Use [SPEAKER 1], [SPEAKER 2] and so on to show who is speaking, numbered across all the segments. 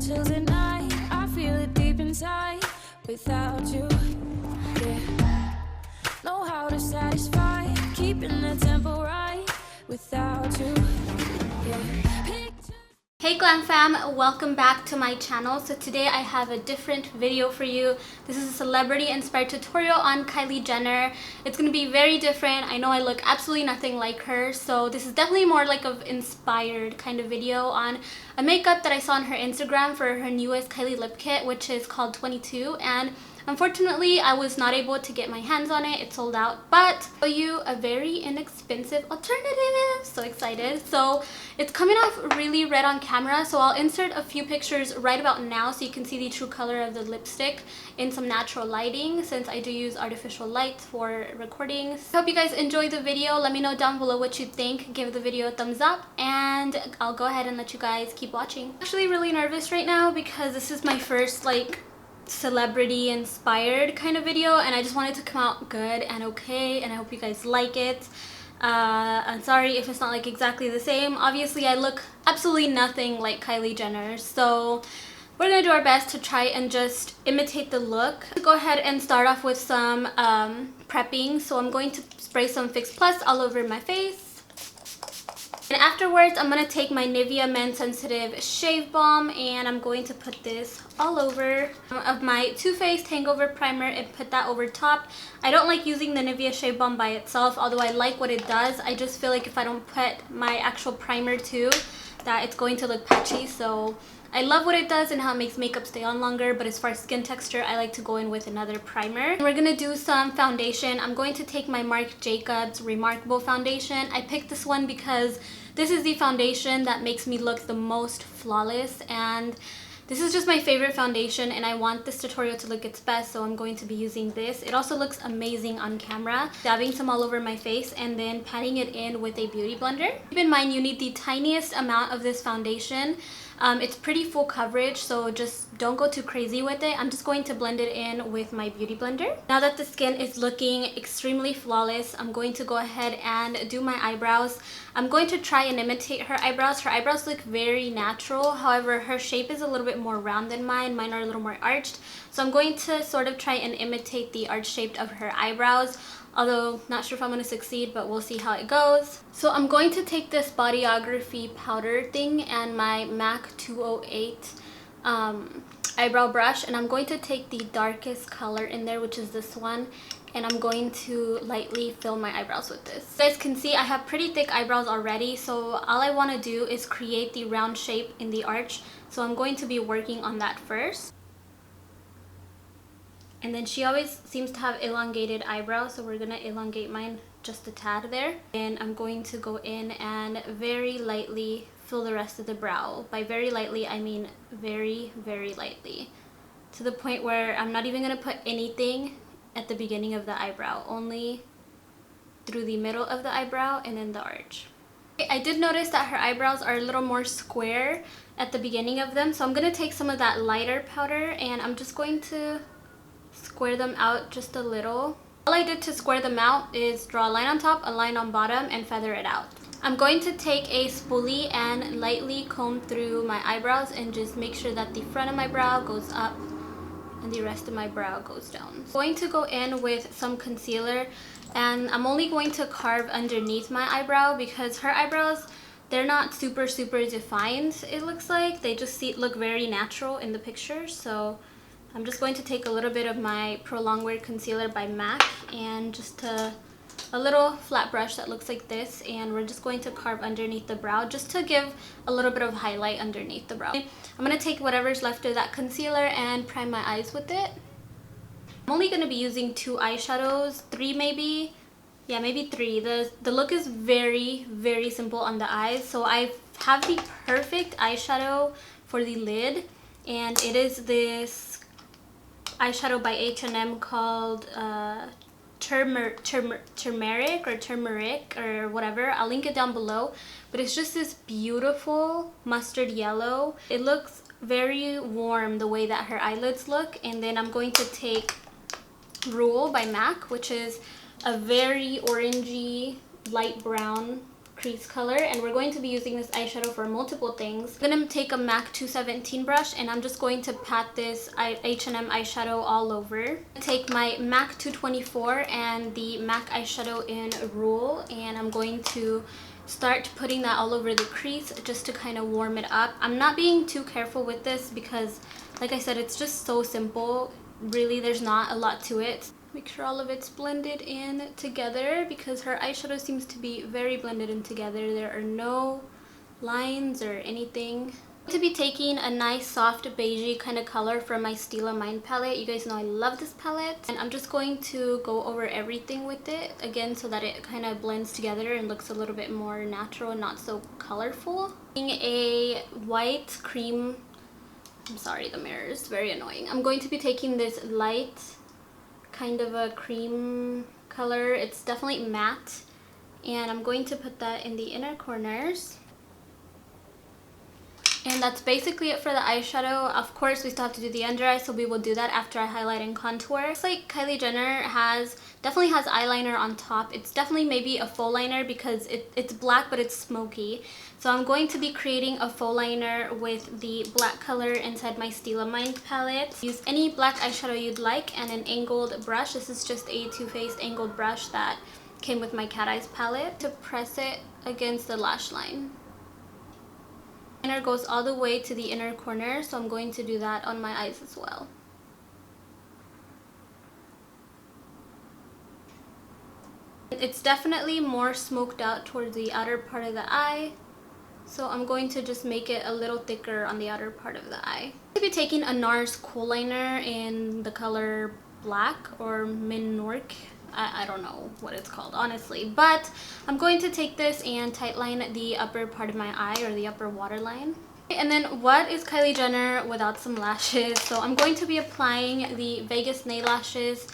[SPEAKER 1] till the night. I feel it deep inside without you. Yeah. Know how to satisfy, keeping the tempo right without you. Yeah. Picture.
[SPEAKER 2] Hey glam fam, welcome back to my channel. So today I have a different video for you. This is a celebrity inspired tutorial on Kylie Jenner. It's gonna be very different. I know I look absolutely nothing like her, so this is definitely more like an inspired kind of video on a makeup that I saw on her Instagram for her newest Kylie lip kit, which is called 22, and unfortunately, I was not able to get my hands on it. It sold out, but I'll show you a very inexpensive alternative. So excited. So it's coming off really red on camera, so I'll insert a few pictures right about now so you can see the true color of the lipstick in some natural lighting, since I do use artificial light for recordings. I hope you guys enjoyed the video. Let me know down below what you think. Give the video a thumbs up, and I'll go ahead and let you guys keep watching. I'm actually really nervous right now because this is my first celebrity inspired kind of video, and I just want it to come out good and okay, and I hope you guys like it. I'm sorry if it's not like exactly the same. Obviously I look absolutely nothing like Kylie Jenner, so we're gonna do our best to try and just imitate the look. Go ahead and start off with some prepping. So I'm going to spray some Fix Plus all over my face. And afterwards, I'm going to take my Nivea Men Sensitive Shave Balm, and I'm going to put this all over of my Too Faced Hangover Primer and put that over top. I don't like using the Nivea Shave Balm by itself, although I like what it does. I just feel like if I don't put my actual primer too, that it's going to look patchy. So I love what it does and how it makes makeup stay on longer, but as far as skin texture, I like to go in with another primer. We're gonna do some foundation. I'm going to take my Marc Jacobs Remarkable foundation. I picked this one because this is the foundation that makes me look the most flawless, and this is just my favorite foundation, and I want this tutorial to look its best, so I'm going to be using this. It also looks amazing on camera. Dabbing some all over my face and then patting it in with a beauty blender. Keep in mind, you need the tiniest amount of this foundation. It's pretty full coverage, so just don't go too crazy with it. I'm just going to blend it in with my beauty blender. Now that the skin is looking extremely flawless, I'm going to go ahead and do my eyebrows. I'm going to try and imitate her eyebrows. Her eyebrows look very natural. However, her shape is a little bit more round than mine. Mine are a little more arched. So I'm going to sort of try and imitate the arch shape of her eyebrows. Although, not sure if I'm going to succeed, but we'll see how it goes. So I'm going to take this Bodyography powder thing and my MAC 208 eyebrow brush, and I'm going to take the darkest color in there, which is this one, and I'm going to lightly fill my eyebrows with this. You guys can see I have pretty thick eyebrows already, so all I want to do is create the round shape in the arch. So I'm going to be working on that first. And then she always seems to have elongated eyebrows, so we're gonna elongate mine just a tad there. And I'm going to go in and very lightly fill the rest of the brow. By very lightly, I mean very, very lightly. To the point where I'm not even gonna put anything at the beginning of the eyebrow, only through the middle of the eyebrow and then the arch. I did notice that her eyebrows are a little more square at the beginning of them, so I'm gonna take some of that lighter powder and I'm just going to square them out just a little. All I did to square them out is draw a line on top, a line on bottom, and feather it out. I'm going to take a spoolie and lightly comb through my eyebrows and just make sure that the front of my brow goes up and the rest of my brow goes down. I'm going to go in with some concealer, and I'm only going to carve underneath my eyebrow because her eyebrows, they're not super defined, it looks like. They just look very natural in the picture. So I'm just going to take a little bit of my Pro Longwear Concealer by MAC and just a little flat brush that looks like this, and we're just going to carve underneath the brow just to give a little bit of highlight underneath the brow. I'm going to take whatever's left of that concealer and prime my eyes with it. I'm only going to be using 2 eyeshadows, 3 maybe. Yeah, maybe 3. The look is very simple on the eyes, so I have the perfect eyeshadow for the lid, and it is this eyeshadow by H&M called turmeric or whatever. I'll link it down below, but it's just this beautiful mustard yellow. It looks very warm the way that her eyelids look. And then I'm going to take Rule by MAC, which is a very orangey light brown crease color, and we're going to be using this eyeshadow for multiple things. I'm gonna take a MAC 217 brush and I'm just going to pat this H&M eyeshadow all over. Take my MAC 224 and the MAC eyeshadow in Rule, and I'm going to start putting that all over the crease just to kind of warm it up. I'm not being too careful with this because, like I said, it's just so simple. Really, there's not a lot to it. Make sure all of it's blended in together because her eyeshadow seems to be very blended in together. There are no lines or anything. I'm going to be taking a nice soft beigey kind of color from my Stila Mind palette. You guys know I love this palette. And I'm just going to go over everything with it again so that it kind of blends together and looks a little bit more natural and not so colorful. A white cream, I'm sorry, the mirror is very annoying. I'm going to be taking this light kind of a cream color. It's definitely matte, and I'm going to put that in the inner corners. And that's basically it for the eyeshadow. Of course, we still have to do the under eye, so we will do that after I highlight and contour. It's like Kylie Jenner definitely has eyeliner on top. It's definitely maybe a faux liner because it's black but it's smoky. So I'm going to be creating a faux liner with the black color inside my Stila Mind palette. Use any black eyeshadow you'd like and an angled brush. This is just a Too Faced angled brush that came with my Cat Eyes palette to press it against the lash line. Liner goes all the way to the inner corner, so I'm going to do that on my eyes as well. It's definitely more smoked out towards the outer part of the eye, so I'm going to just make it a little thicker on the outer part of the eye. I'm going to be taking a NARS kohl liner in the color black or Minorque. I don't know what it's called, honestly, but I'm going to take this and tightline the upper part of my eye, or the upper waterline. And then what is Kylie Jenner without some lashes? So I'm going to be applying the Vegas nail lashes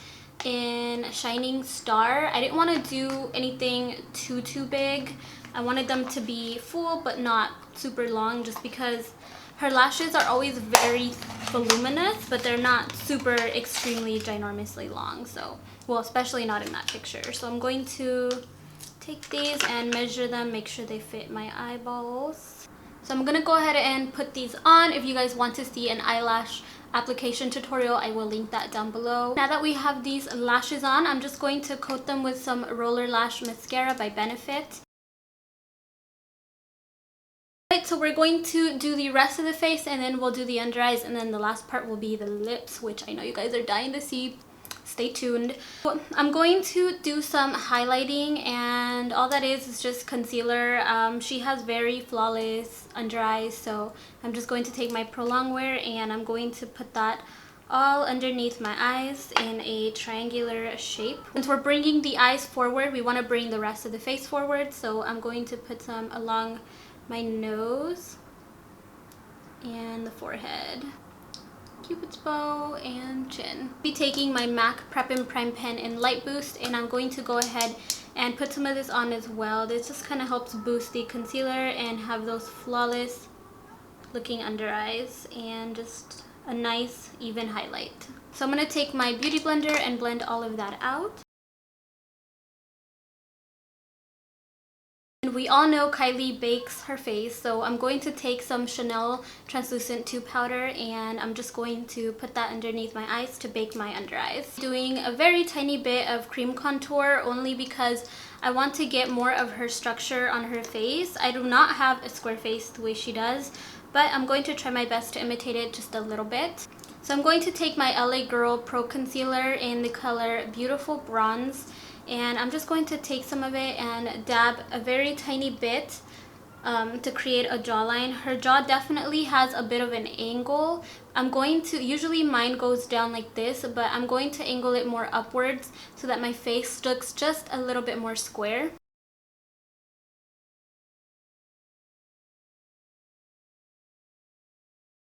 [SPEAKER 2] in Shining Star. I didn't want to do anything too big. I wanted them to be full but not super long, just because her lashes are always very voluminous, but they're not super extremely ginormously long. So, well, especially not in that picture. So I'm going to take these and measure them, make sure they fit my eyeballs. So I'm going to go ahead and put these on. If you guys want to see an eyelash application tutorial, I will link that down below. Now that we have these lashes on, I'm just going to coat them with some Roller Lash Mascara by Benefit. So we're going to do the rest of the face, and then we'll do the under eyes, and then the last part will be the lips, which I know you guys are dying to see. Stay tuned. I'm going to do some highlighting, and all that is just concealer. She has very flawless under eyes, so I'm just going to take my Pro Longwear and I'm going to put that all underneath my eyes in a triangular shape. Since we're bringing the eyes forward, we want to bring the rest of the face forward, so I'm going to put some along my nose and the forehead, Cupid's bow, and chin. I'll be taking my MAC Prep and Prime pen in Light Boost, and I'm going to go ahead and put some of this on as well. This just kind of helps boost the concealer and have those flawless looking under eyes and just a nice even highlight. So I'm going to take my beauty blender and blend all of that out. And we all know Kylie bakes her face, so I'm going to take some Chanel translucent 2 powder and I'm just going to put that underneath my eyes to bake my under eyes. Doing a very tiny bit of cream contour only because I want to get more of her structure on her face. I do not have a square face the way she does, but I'm going to try my best to imitate it just a little bit. So I'm going to take my LA Girl Pro Concealer in the color Beautiful Bronze, and I'm just going to take some of it and dab a very tiny bit to create a jawline. Her jaw definitely has a bit of an angle. I'm going to, usually mine goes down like this, but I'm going to angle it more upwards so that my face looks just a little bit more square.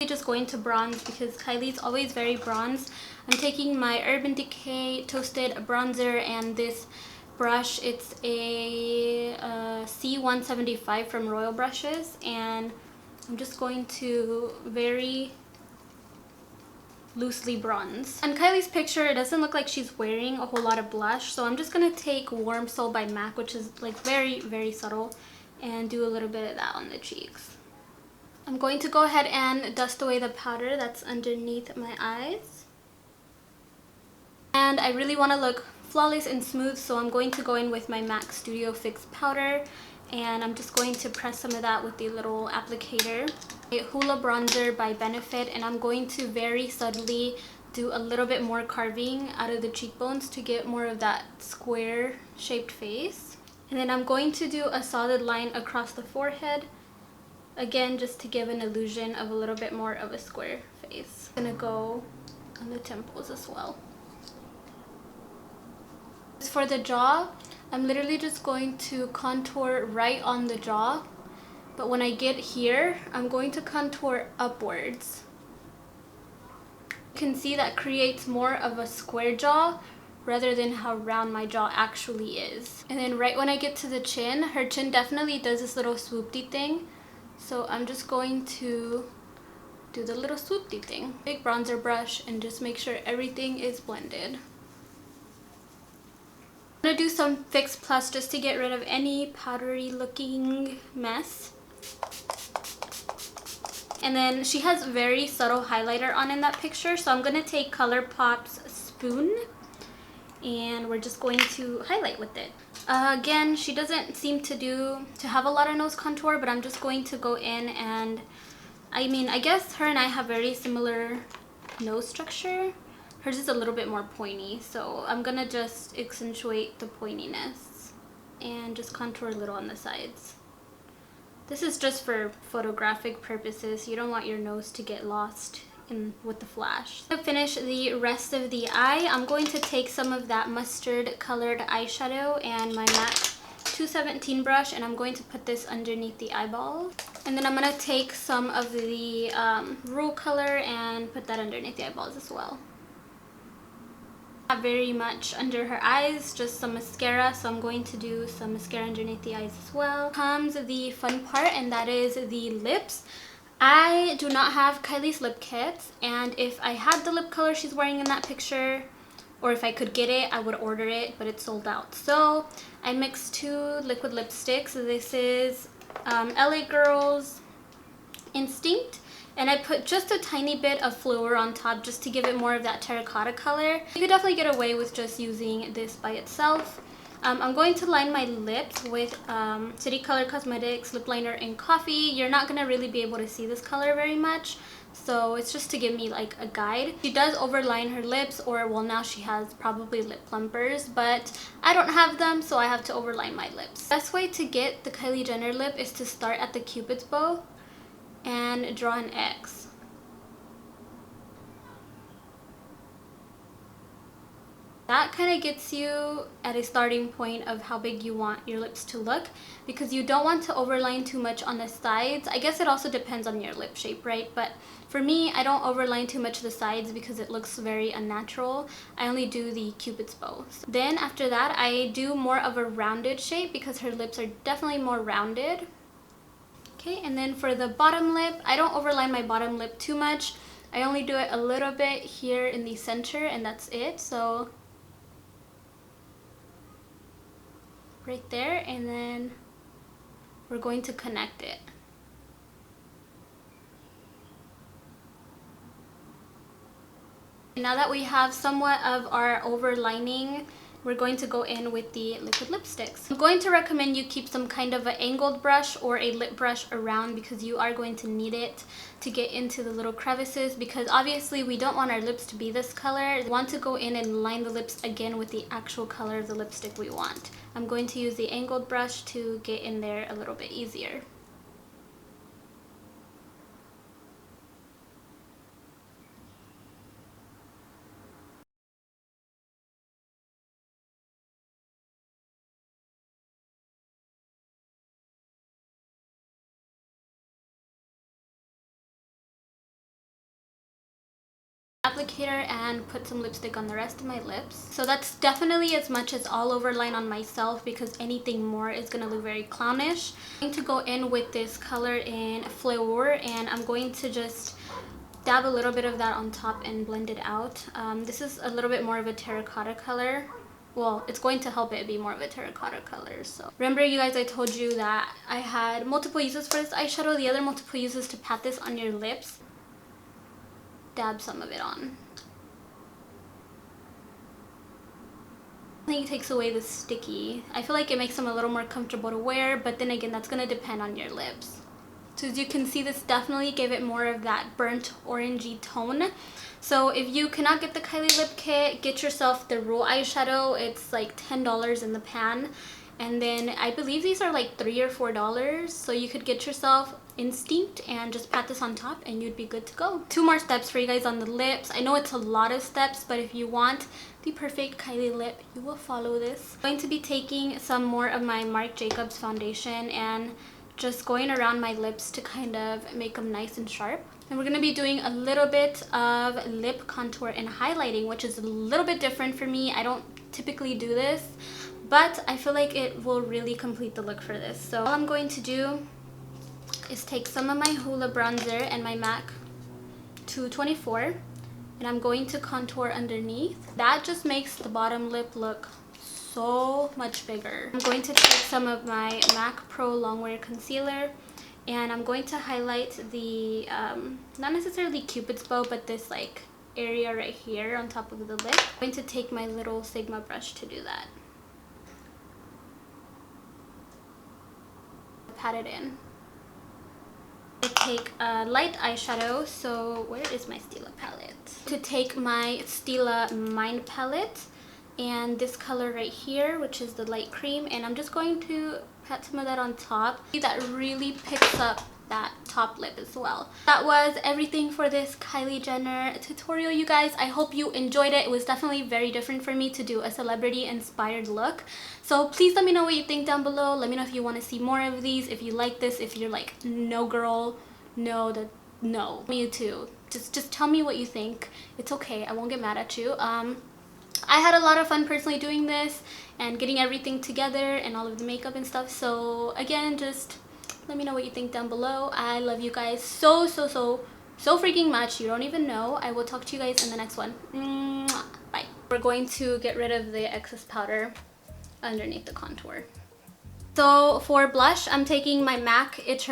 [SPEAKER 2] Just going to bronze because Kylie's always very bronze. I'm taking my Urban Decay Toasted Bronzer and this brush. It's a C175 from Royal Brushes, and I'm just going to very loosely bronze. On Kylie's picture, it doesn't look like she's wearing a whole lot of blush, so I'm just going to take Warm Soul by MAC, which is like very, very subtle, and do a little bit of that on the cheeks. I'm going to go ahead and dust away the powder that's underneath my eyes. And I really want to look flawless and smooth, so I'm going to go in with my MAC Studio Fix powder, and I'm just going to press some of that with the little applicator. A Hula bronzer by Benefit, and I'm going to very subtly do a little bit more carving out of the cheekbones to get more of that square shaped face. And then I'm going to do a solid line across the forehead, again just to give an illusion of a little bit more of a square face. I'm gonna go on the temples as well. As for the jaw, I'm literally just going to contour right on the jaw, but when I get here, I'm going to contour upwards. You can see that creates more of a square jaw rather than how round my jaw actually is. And then right when I get to the chin, her chin definitely does this little swoopty thing, so I'm just going to do the little swoopty thing. Big bronzer brush and just make sure everything is blended. I'm gonna do some Fix Plus just to get rid of any powdery looking mess. And then she has very subtle highlighter on in that picture, so I'm gonna take ColourPop's spoon and we're just going to highlight with it. Again, she doesn't seem to have a lot of nose contour, but I'm just going to go in and I guess her and I have very similar nose structure. Hers is a little bit more pointy, so I'm gonna just accentuate the pointiness and just contour a little on the sides. This is just for photographic purposes. You don't want your nose to get lost with the flash. To finish the rest of the eye, I'm going to take some of that mustard colored eyeshadow and my MAC 217 brush, and I'm going to put this underneath the eyeball. And then I'm going to take some of the Rule color and put that underneath the eyeballs as well. Not very much under her eyes, just some mascara, so I'm going to do some mascara underneath the eyes as well. Comes the fun part, and that is the lips. I do not have Kylie's lip kits, and if I had the lip color she's wearing in that picture, or if I could get it, I would order it, but it's sold out. So I mixed two liquid lipsticks. This is LA Girl's Instinct, and I put just a tiny bit of Fleur on top just to give it more of that terracotta color. You could definitely get away with just using this by itself. I'm going to line my lips with City Color Cosmetics Lip Liner in Coffee. You're not going to really be able to see this color very much, so it's just to give me like a guide. She does overline her lips, or well, now she has probably lip plumpers, but I don't have them, so I have to overline my lips. The best way to get the Kylie Jenner lip is to start at the Cupid's bow and draw an X. That kind of gets you at a starting point of how big you want your lips to look, because you don't want to overline too much on the sides. I guess it also depends on your lip shape, right? But for me, I don't overline too much the sides because it looks very unnatural. I only do the Cupid's bow. Then after that, I do more of a rounded shape because her lips are definitely more rounded. Okay, and then for the bottom lip, I don't overline my bottom lip too much. I only do it a little bit here in the center, and that's it. So right there, and then we're going to connect it. Now that we have somewhat of our overlining, we're going to go in with the liquid lipsticks. I'm going to recommend you keep some kind of an angled brush or a lip brush around, because you are going to need it to get into the little crevices, because obviously we don't want our lips to be this color. We want to go in and line the lips again with the actual color of the lipstick we want. I'm going to use the angled brush to get in there a little bit easier. Applicator and put some lipstick on the rest of my lips. So that's definitely as much as I'll overline on myself, because anything more is going to look very clownish. I'm going to go in with this color in Fleur, and I'm going to just dab a little bit of that on top and blend it out. This is a little bit more of a terracotta color, well, it's going to help it be more of a terracotta color. So remember, you guys, I told you that I had multiple uses for this eyeshadow. The other multiple uses to pat this on your lips. Dab some of it on. I think it takes away the sticky. I feel like it makes them a little more comfortable to wear, but then again, that's going to depend on your lips. So as you can see, this definitely gave it more of that burnt orangey tone. So if you cannot get the Kylie lip kit, get yourself the Rule eyeshadow. It's like $10 in the pan. And then I believe these are like $3 or $4. So you could get yourself Instinct and just pat this on top and you'd be good to go. 2 more steps for you guys on the lips. I know it's a lot of steps, but if you want the perfect Kylie lip, you will follow this. I'm going to be taking some more of my Marc Jacobs foundation and just going around my lips to kind of make them nice and sharp. And we're going to be doing a little bit of lip contour and highlighting, which is a little bit different for me. I don't typically do this, but I feel like it will really complete the look for this. So all I'm going to do is take some of my Hoola bronzer and my MAC 224, and I'm going to contour underneath. That just makes the bottom lip look so much bigger. I'm going to take some of my MAC Pro Longwear Concealer and I'm going to highlight the, not necessarily Cupid's bow, but this like area right here on top of the lip. I'm going to take my little Sigma brush to do that. Pat it in. I take a light eyeshadow, so where is my Stila palette? To take my Stila Mind palette and this color right here, which is the light cream, and I'm just going to pat some of that on top. That really picks up that top lip as well. That was everything for this Kylie Jenner tutorial, you guys. I hope you enjoyed it. It was definitely very different for me to do a celebrity inspired look. So please let me know what you think down below. Let me know if you want to see more of these, if you like this, if you're like, no girl, no, me too. Just tell me what you think. It's okay, I won't get mad at you. I had a lot of fun personally doing this and getting everything together and all of the makeup and stuff. So again, just let me know what you think down below. I love you guys so freaking much. You don't even know. I will talk to you guys in the next one. Mwah. Bye. We're going to get rid of the excess powder underneath the contour. So for blush, I'm taking my MAC